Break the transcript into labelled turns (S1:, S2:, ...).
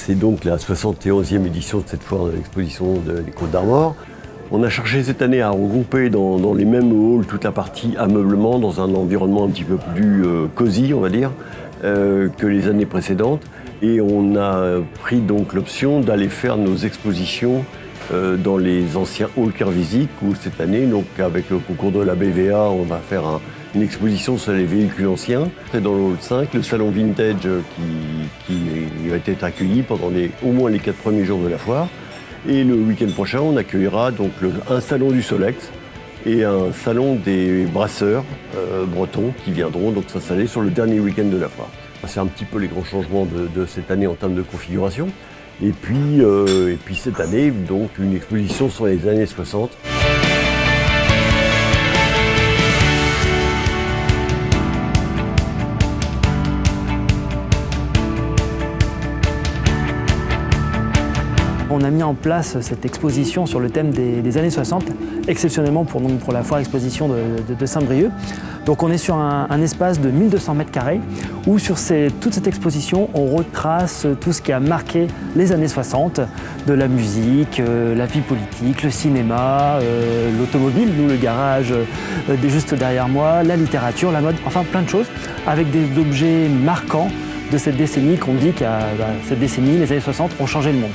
S1: C'est donc la 71e édition de cette foire de l'exposition des Côtes d'Armor. On a cherché cette année à regrouper dans les mêmes halls toute la partie ameublement dans un environnement un petit peu plus cosy, on va dire, que les années précédentes. Et on a pris donc l'option d'aller faire nos expositions dans les anciens halls Kervisic, où cette année, donc avec le concours de la BVA, on va faire une exposition sur les véhicules anciens. C'est dans le hall 5, le salon vintage qui a été accueilli pendant au moins les 4 premiers jours de la foire. Et le week-end prochain, on accueillera donc un salon du Solex et un salon des brasseurs bretons qui viendront donc s'installer sur le dernier week-end de la foire. C'est un petit peu les grands changements de cette année en termes de configuration. Et puis cette année, donc une exposition sur les années 60.
S2: On a mis en place cette exposition sur le thème des années 60, exceptionnellement pour la foire exposition de Saint-Brieuc. Donc on est sur un espace de 1200 mètres carrés où sur toute cette exposition, on retrace tout ce qui a marqué les années 60, de la musique, la vie politique, le cinéma, l'automobile, nous le garage juste derrière moi, la littérature, la mode, enfin plein de choses, avec des objets marquants de cette décennie qu'on dit que cette décennie, les années 60, ont changé le monde.